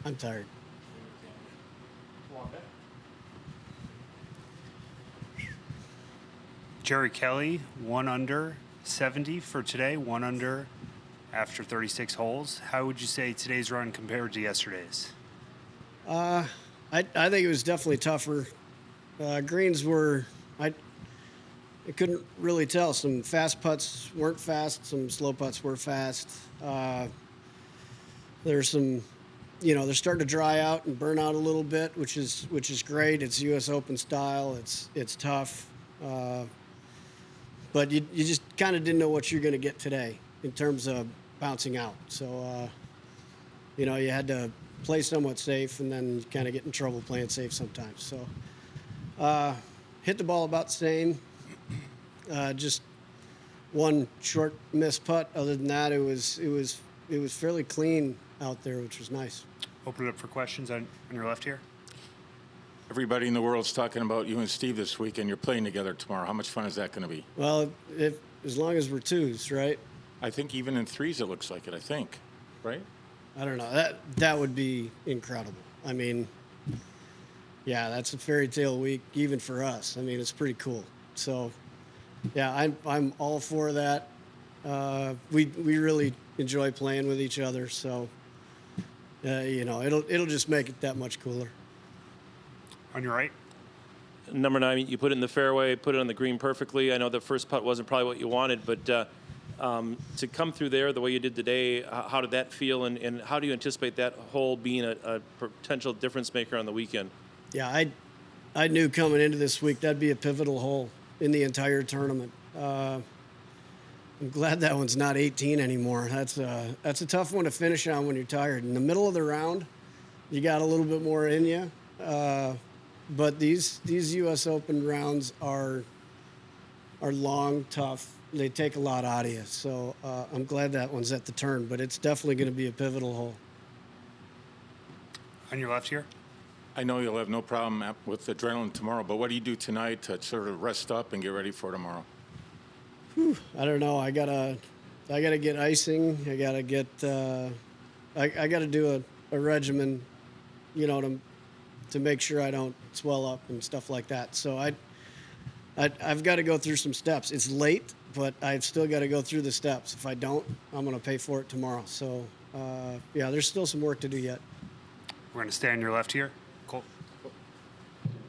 I'm tired. Jerry Kelly, 1 under, 70 for today, 1 under after 36 holes. How would you say today's run compared to yesterday's? I think it was definitely tougher. Greens were, I couldn't really tell. Some fast putts weren't fast. Some slow putts were fast. There's some, they're starting to dry out and burn out a little bit, which is great. It's U.S. Open style. It's tough. But you just kind of didn't know what you're going to get today in terms of bouncing out. So, you had to play somewhat safe and then kind of get in trouble playing safe sometimes. So, hit the ball about the same. Just one short missed putt. Other than that, it was fairly clean out there, which was nice. Open it up for questions on your left here. Everybody in the world's talking about you and Steve this week, and you're playing together tomorrow. How much fun is that going to be? Well, as long as we're twos, right? I think even in threes it looks like it, I think. Right? I don't know. That would be incredible. I mean, yeah, that's a fairy tale week, even for us. I mean, it's pretty cool. So, yeah, I'm all for that. We really enjoy playing with each other, so it'll just make it that much cooler. On your right. Number 9, you put it in the fairway, put it on the green perfectly. I know the first putt wasn't probably what you wanted, but to come through there the way you did today, how did that feel, and how do you anticipate that hole being a potential difference maker on the weekend? Yeah, I knew coming into this week that'd be a pivotal hole in the entire tournament. I'm glad that one's not 18 anymore. That's a tough one to finish on when you're tired. In the middle of the round, you got a little bit more in you. But these U.S. Open rounds are long, tough. They take a lot out of you. So I'm glad that one's at the turn, but it's definitely going to be a pivotal hole. On your left here. I know you'll have no problem with adrenaline tomorrow, but what do you do tonight to sort of rest up and get ready for tomorrow? I don't know. I gotta get icing. I gotta get. I gotta do a regimen, to make sure I don't swell up and stuff like that. So I've got to go through some steps. It's late, but I've still got to go through the steps. If I don't, I'm going to pay for it tomorrow. So, yeah, there's still some work to do yet. We're going to stay on your left here. Cole.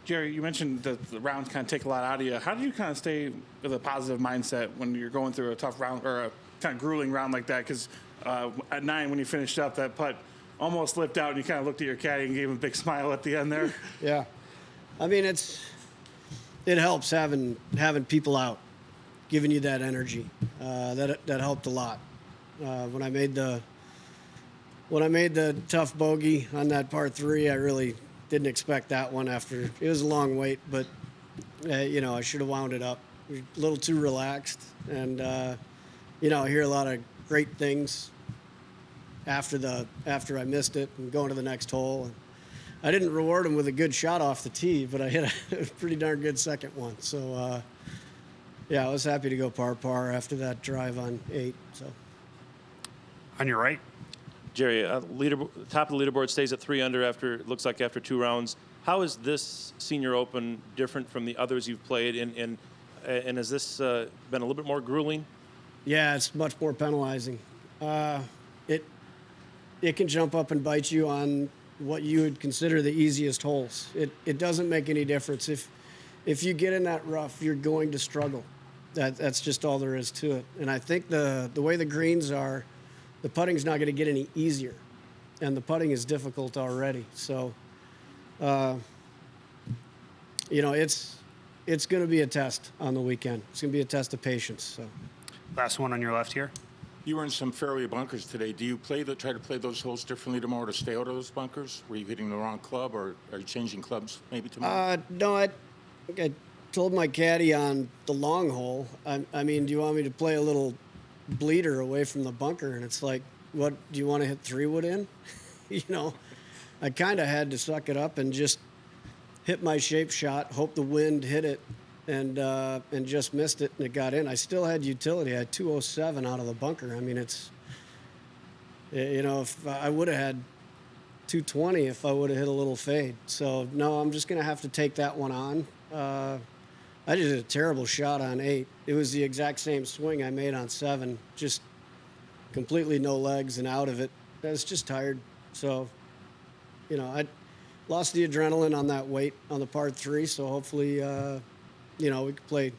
Jerry, you mentioned that the rounds kind of take a lot out of you. How do you kind of stay with a positive mindset when you're going through a tough round or a kind of grueling round like that? Because at 9, when you finished up, that putt almost slipped out, and you kind of looked at your caddy and gave him a big smile at the end there. Yeah. I mean, it helps having people out, giving you that energy. That helped a lot. When I made the tough bogey on that par 3, I really didn't expect that one after. It was a long wait, but, I should have wound it up. A little too relaxed. And, I hear a lot of great things after I missed it and going to the next hole. And I didn't reward him with a good shot off the tee, but I hit a pretty darn good second one. So, yeah, I was happy to go par after that drive on 8. So, on your right. Jerry, top of the leaderboard stays at 3 under after 2 rounds. How is this Senior Open different from the others you've played, and has this been a little bit more grueling? Yeah, it's much more penalizing. It can jump up and bite you on what you would consider the easiest holes. It doesn't make any difference. If you get in that rough, you're going to struggle. That's just all there is to it. And I think the way the greens are, the putting's not going to get any easier. And the putting is difficult already. So, it's going to be a test on the weekend. It's going to be a test of patience. So, last one on your left here. You were in some fairway bunkers today. Do you try to play those holes differently tomorrow to stay out of those bunkers? Were you hitting the wrong club, or are you changing clubs maybe tomorrow? No, I told my caddy on the long hole, I mean, do you want me to play a little bleeder away from the bunker? And it's like, what, do you want to hit 3-wood in? I kind of had to suck it up and just hit my shape shot, hope the wind hit it, and just missed it, and it got in. I still had utility. I had 207 out of the bunker. I mean, it's, if I would have had 220 if I would have hit a little fade. So no, I'm just gonna have to take that one on. I just did a terrible shot on 8. It was the exact same swing I made on 7, just completely no legs and out of it. I was just tired. So, I lost the adrenaline on that weight on the par 3. So hopefully, we can play a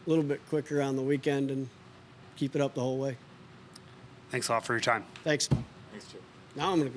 little bit quicker on the weekend and keep it up the whole way. Thanks a lot for your time. Thanks. Thanks, Joe. Now I'm gonna go.